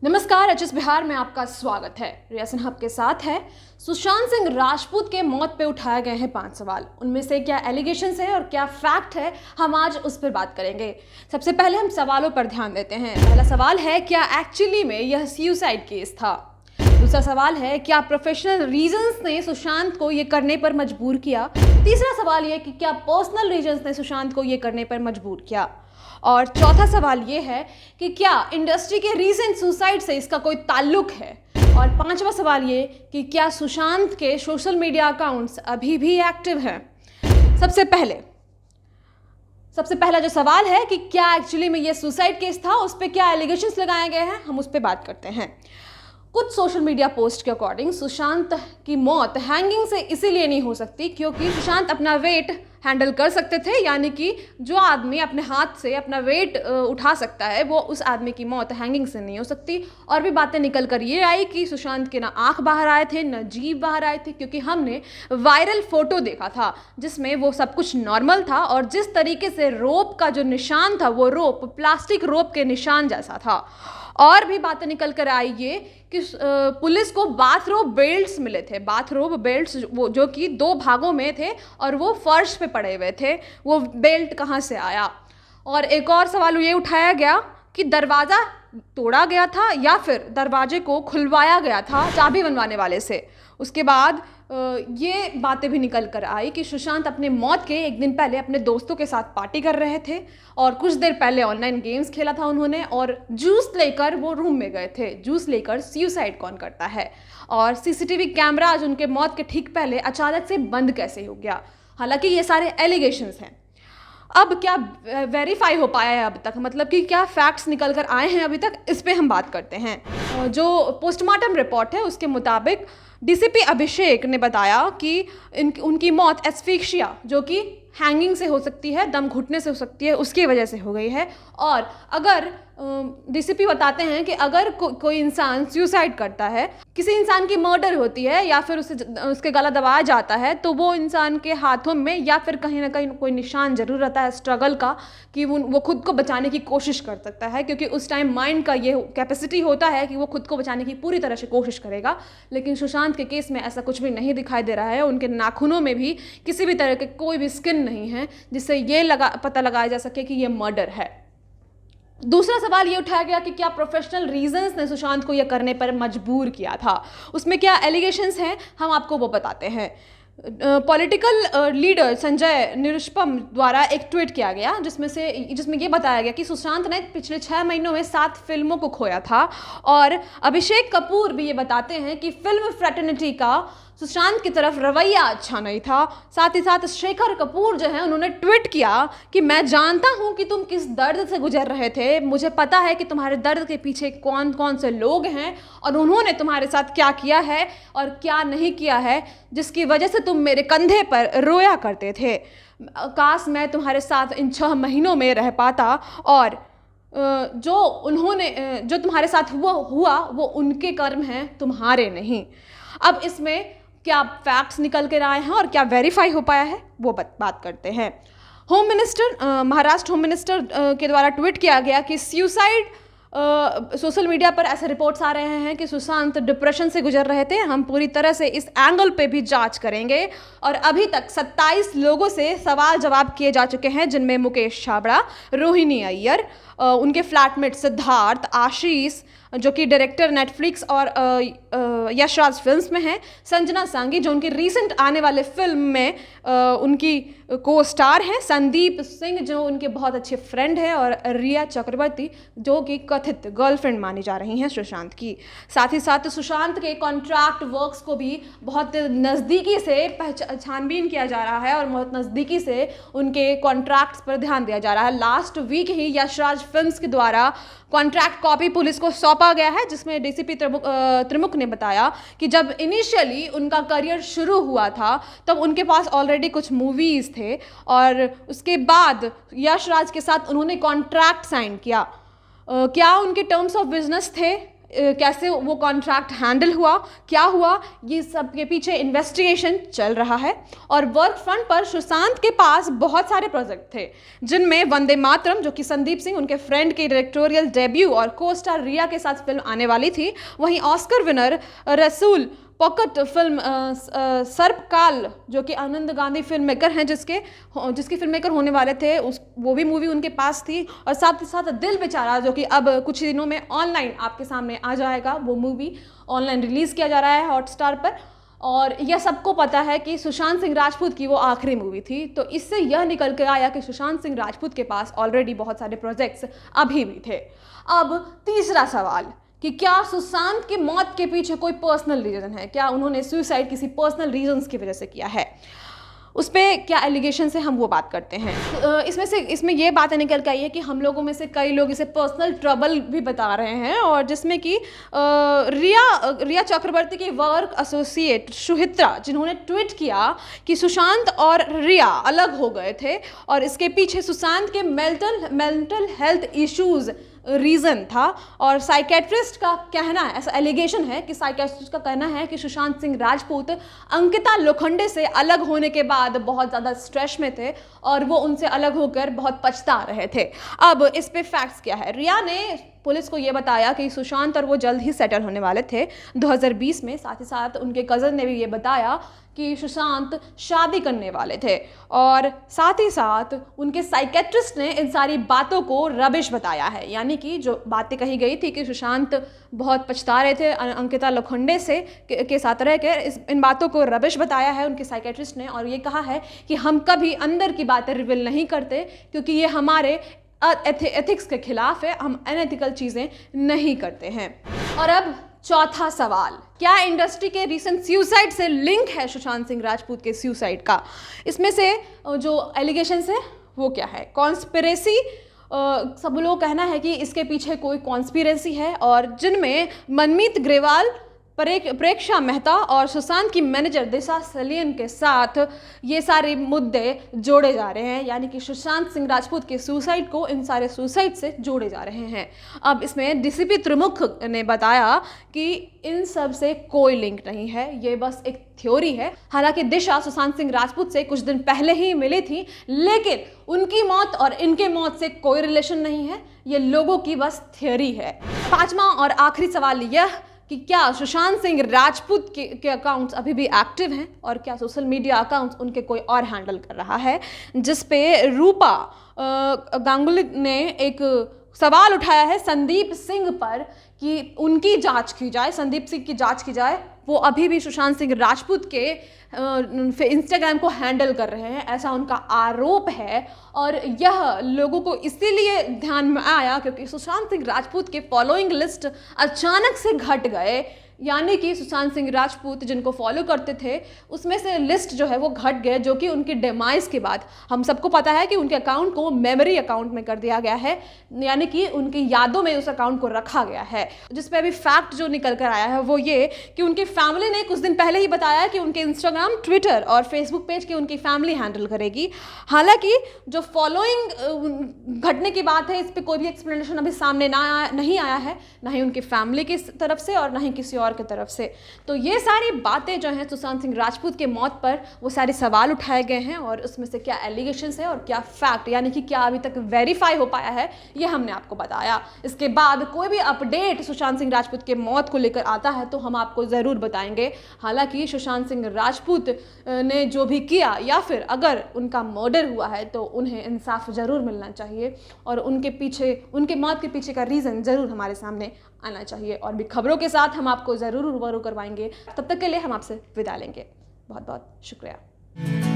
नमस्कार, एचएस बिहार में आपका स्वागत है। रिया सिन्हा आपके साथ है। सुशांत सिंह राजपूत के मौत पे उठाए गए हैं 5 सवाल। उनमें से क्या एलिगेशंस है और क्या फैक्ट है, हम आज उस पर बात करेंगे। सबसे पहले हम सवालों पर ध्यान देते हैं। पहला सवाल है, क्या एक्चुअली में यह सुसाइड केस था? दूसरा सवाल है, क्या प्रोफेशनल रीजंस ने सुशांत को ये करने पर मजबूर किया? तीसरा सवाल ये कि क्या पर्सनल रीजंस ने सुशांत को ये करने पर मजबूर किया? और चौथा सवाल ये है कि क्या इंडस्ट्री के रीसेंट सुसाइड से इसका कोई ताल्लुक है? और पांचवा सवाल ये कि क्या सुशांत के सोशल मीडिया अकाउंट्स अभी भी एक्टिव हैं? सबसे पहला जो सवाल है कि क्या एक्चुअली में ये सुसाइड केस था, उस पर क्या एलिगेशंस लगाए गए हैं, हम उस पर बात करते हैं। कुछ सोशल मीडिया पोस्ट के अकॉर्डिंग सुशांत की मौत हैंगिंग से इसीलिए नहीं हो सकती क्योंकि सुशांत अपना वेट हैंडल कर सकते थे, यानी कि जो आदमी अपने हाथ से अपना वेट उठा सकता है वो उस आदमी की मौत हैंगिंग से नहीं हो सकती। और भी बातें निकल कर ये आई कि सुशांत के ना आंख बाहर आए थे ना जीभ बाहर आए थे, क्योंकि हमने वायरल फोटो देखा था जिसमें वो सब कुछ नॉर्मल था और जिस तरीके से रोप का जो निशान था वो रोप प्लास्टिक रोप के निशान जैसा था। और भी बातें निकल कर आई ये कि पुलिस को बाथरोब बेल्ट्स मिले थे, बाथरोब बेल्ट्स जो कि 2 भागों में थे और वो फर्श पे पड़े हुए थे। वो बेल्ट कहाँ से आया? और एक और सवाल ये उठाया गया कि दरवाज़ा तोड़ा गया था या फिर दरवाजे को खुलवाया गया था चाबी बनवाने वाले से। उसके बाद ये बातें भी निकल कर आई कि सुशांत अपने मौत के एक दिन पहले अपने दोस्तों के साथ पार्टी कर रहे थे और कुछ देर पहले ऑनलाइन गेम्स खेला था उन्होंने और जूस लेकर वो रूम में गए थे। जूस लेकर सुसाइड कौन करता है? और सीसीटीवी कैमरा आज उनके मौत के ठीक पहले अचानक से बंद कैसे हो गया? हालांकि ये सारे एलिगेशंस हैं। अब क्या वेरीफाई हो पाया है अब तक, मतलब कि क्या फैक्ट्स निकल कर आए हैं अभी तक, इस पे हम बात करते हैं। जो पोस्टमार्टम रिपोर्ट है उसके मुताबिक डीसीपी अभिषेक ने बताया कि उनकी मौत एस्फिक्सिया, जो कि हैंगिंग से हो सकती है, दम घुटने से हो सकती है, उसकी वजह से हो गई है। और अगर डीसीपी बताते हैं कि अगर कोई इंसान सुसाइड करता है, किसी इंसान की मर्डर होती है या फिर उसके गला दबाया जाता है, तो वो इंसान के हाथों में या फिर कहीं ना कहीं कोई निशान जरूर रहता है स्ट्रगल का, कि वो खुद को बचाने की कोशिश कर सकता है, क्योंकि उस टाइम माइंड का ये कैपेसिटी होता है कि वो खुद को बचाने की पूरी तरह से कोशिश करेगा। लेकिन सुशांत के केस में ऐसा कुछ भी नहीं दिखाई दे रहा है। उनके नाखूनों में भी किसी भी तरह के कोई भी स्किन नहीं है जिससे ये पता लगाया जा सके कि ये मर्डर है। दूसरा सवाल ये उठाया गया कि क्या प्रोफेशनल रीजंस ने सुशांत को यह करने पर मजबूर किया था, उसमें क्या एलिगेशंस हैं, हम आपको वो बताते हैं। पॉलिटिकल लीडर संजय निरुपम द्वारा एक ट्वीट किया गया जिसमें ये बताया गया कि सुशांत ने पिछले 6 महीनों में 7 फिल्मों को खोया था। और अभिषेक कपूर भी ये बताते हैं कि फिल्म फ्रेटर्निटी का सुशांत की तरफ रवैया अच्छा नहीं था। साथ ही साथ शेखर कपूर जो है उन्होंने ट्वीट किया कि मैं जानता हूं कि तुम किस दर्द से गुजर रहे थे, मुझे पता है कि तुम्हारे दर्द के पीछे कौन कौन से लोग हैं और उन्होंने तुम्हारे साथ क्या किया है और क्या नहीं किया है, जिसकी वजह से तुम मेरे कंधे पर रोया करते थे। काश मैं तुम्हारे साथ इन 6 महीनों में रह पाता और जो तुम्हारे साथ हुआ वो उनके कर्म हैं, तुम्हारे नहीं। अब इसमें क्या फैक्ट्स निकल कर आए हैं और क्या वेरीफाई हो पाया है, वो बात करते हैं। महाराष्ट्र होम मिनिस्टर के द्वारा ट्वीट किया गया कि सुसाइड सोशल मीडिया पर ऐसे रिपोर्ट्स आ रहे हैं कि सुशांत डिप्रेशन से गुजर रहे थे। हम पूरी तरह से इस एंगल पे भी जांच करेंगे। और अभी तक 27 लोगों से सवाल जवाब किए जा चुके हैं, जिनमें मुकेश छाबड़ा, रोहिणी अय्यर, उनके फ्लैटमेट सिद्धार्थ, आशीष जो कि डायरेक्टर नेटफ्लिक्स और यश राज फिल्म्स में हैं, संजना सांगी जो उनकी रीसेंट आने वाले फिल्म में उनकी को स्टार हैं, संदीप सिंह जो उनके बहुत अच्छे फ्रेंड हैं, और रिया चक्रवर्ती जो कि कथित गर्लफ्रेंड मानी जा रही हैं सुशांत की। साथ ही साथ सुशांत के कॉन्ट्रैक्ट वर्क्स को भी बहुत नज़दीकी से छानबीन किया जा रहा है और बहुत नज़दीकी से उनके कॉन्ट्रैक्ट्स पर ध्यान दिया जा रहा है। लास्ट वीक ही यश राज फिल्म्स के द्वारा कॉन्ट्रैक्ट कॉपी पुलिस को सौंपा गया है, जिसमें डीसीपी त्रिमुख ने बताया कि जब इनिशियली उनका करियर शुरू हुआ था तब उनके पास ऑलरेडी कुछ मूवीज़ थे और उसके बाद यश राज के साथ उन्होंने कॉन्ट्रैक्ट साइन किया। क्या उनके टर्म्स ऑफ बिजनेस थे कैसे वो कॉन्ट्रैक्ट हैंडल हुआ, क्या हुआ, ये सब के पीछे इन्वेस्टिगेशन चल रहा है। और वर्क फ्रंट पर सुशांत के पास बहुत सारे प्रोजेक्ट थे, जिनमें वंदे मातरम, जो कि संदीप सिंह उनके फ्रेंड की डायरेक्टोरियल डेब्यू और को स्टार रिया के साथ फिल्म आने वाली थी। वहीं ऑस्कर विनर रसूल पॉकेट फिल्म सर्पकाल, जो कि आनंद गांधी फिल्म मेकर हैं, जिसकी फिल्म मेकर होने वाले थे, वो भी मूवी उनके पास थी। और साथ ही साथ दिल बेचारा, जो कि अब कुछ दिनों में ऑनलाइन आपके सामने आ जाएगा, वो मूवी ऑनलाइन रिलीज़ किया जा रहा है हॉटस्टार पर। और यह सबको पता है कि सुशांत सिंह राजपूत की वो आखिरी मूवी थी। तो इससे यह निकल के आया कि सुशांत सिंह राजपूत के पास ऑलरेडी बहुत सारे प्रोजेक्ट्स अभी भी थे। अब तीसरा सवाल कि क्या सुशांत की मौत के पीछे कोई पर्सनल रीज़न है, क्या उन्होंने सुसाइड किसी पर्सनल रीजंस की वजह से किया है, उस पर क्या एलिगेशन है, हम वो बात करते हैं। इसमें ये बातें निकल के आई है कि हम लोगों में से कई लोग इसे पर्सनल ट्रबल भी बता रहे हैं, और जिसमें कि रिया चक्रवर्ती की वर्क एसोसिएट सुहित्रा, जिन्होंने ट्वीट किया कि सुशांत और रिया अलग हो गए थे और इसके पीछे सुशांत के मेंटल हेल्थ इश्यूज़ रीज़न था। और साइकेट्रिस्ट का कहना है, ऐसा एलिगेशन है कि साइकेट्रिस्ट का कहना है कि सुशांत सिंह राजपूत अंकिता लोखंडे से अलग होने के बाद बहुत ज़्यादा स्ट्रेस में थे और वो उनसे अलग होकर बहुत पछता रहे थे। अब इस पे फैक्ट्स क्या है। रिया ने पुलिस को ये बताया कि सुशांत और वो जल्द ही सेटल होने वाले थे 2020 में। साथ ही साथ उनके कज़न ने भी ये बताया कि सुशांत शादी करने वाले थे, और साथ ही साथ उनके साइकेट्रिस्ट ने इन सारी बातों को रबिश बताया है। यानी कि जो बातें कही गई थी कि सुशांत बहुत पछता रहे थे अंकिता लोखंडे से के साथ रह कर, इन बातों को रबिश बताया है उनके साइकेट्रिस्ट ने, और ये कहा है कि हम कभी अंदर की बातें रिवील नहीं करते क्योंकि ये हमारे एथिक्स के खिलाफ है, हम अनएथिकल चीज़ें नहीं करते हैं। और अब चौथा सवाल, क्या इंडस्ट्री के रिसेंट सुसाइड से लिंक है सुशांत सिंह राजपूत के सुसाइड का? इसमें से जो एलिगेशंस है वो क्या है? कॉन्स्पिरेसी, सब लोग कहना है कि इसके पीछे कोई कॉन्स्पिरेसी है, और जिनमें मनमीत ग्रेवाल, प्रेक्षा मेहता और सुशांत की मैनेजर दिशा सलियन के साथ ये सारे मुद्दे जोड़े जा रहे हैं। यानी कि सुशांत सिंह राजपूत के सुसाइड को इन सारे सुसाइड से जोड़े जा रहे हैं। अब इसमें डीसीपी त्रिमुख ने बताया कि इन सब से कोई लिंक नहीं है, ये बस एक थ्योरी है। हालांकि दिशा सुशांत सिंह राजपूत से कुछ दिन पहले ही मिली थी, लेकिन उनकी मौत और इनके मौत से कोई रिलेशन नहीं है, ये लोगों की बस थ्योरी है। पांचवा और आखिरी सवाल यह कि क्या सुशांत सिंह राजपूत के अकाउंट्स अभी भी एक्टिव हैं, और क्या सोशल मीडिया अकाउंट्स उनके कोई और हैंडल कर रहा है, जिस पे रूपा गांगुली ने एक सवाल उठाया है संदीप सिंह पर कि उनकी जांच की जाए, संदीप सिंह की जांच की जाए, वो अभी भी सुशांत सिंह राजपूत के इंस्टाग्राम को हैंडल कर रहे हैं, ऐसा उनका आरोप है। और यह लोगों को इसीलिए ध्यान में आया क्योंकि सुशांत सिंह राजपूत के फॉलोइंग लिस्ट अचानक से घट गए। यानी कि सुशांत सिंह राजपूत जिनको फॉलो करते थे उसमें से लिस्ट जो है वो घट गए, जो कि उनकी डिमाइस के बाद हम सबको पता है कि उनके अकाउंट को मेमोरी अकाउंट में कर दिया गया है, यानी कि उनकी यादों में उस अकाउंट को रखा गया है। जिस पे अभी फैक्ट जो निकल कर आया है वो ये कि उनकी फैमिली ने कुछ दिन पहले ही बताया कि उनके इंस्टाग्राम, ट्विटर और फेसबुक पेज की उनकी फैमिली हैंडल करेगी। हालांकि जो फॉलोइंग घटने की बात है, इस पर कोई भी एक्सप्लेनेशन अभी सामने नहीं आया है, ना ही उनकी फैमिली की तरफ से और ना ही किसी और की तरफ से। तो ये सारी बातें जो हैं सुशांत सिंह राजपूत के मौत पर, वो सारे सवाल उठाए गए हैं, और उसमें से क्या एलिगेशंस है और क्या फैक्ट, यानी कि क्या अभी तक वेरीफाई हो पाया है, ये हमने आपको बताया। इसके बाद कोई भी अपडेट सुशांत सिंह राजपूत के मौत को लेकर आता है तो हम आपको ज़रूर बताएंगे। हालांकि सुशांत सिंह राजपूत ने जो भी किया या फिर अगर उनका मर्डर हुआ है तो उन्हें इंसाफ ज़रूर मिलना चाहिए, और उनके मौत के पीछे का रीज़न ज़रूर हमारे सामने आना चाहिए। और भी खबरों के साथ हम आपको ज़रूर रूबरू करवाएंगे। तब तक के लिए हम आपसे विदा लेंगे। बहुत बहुत शुक्रिया।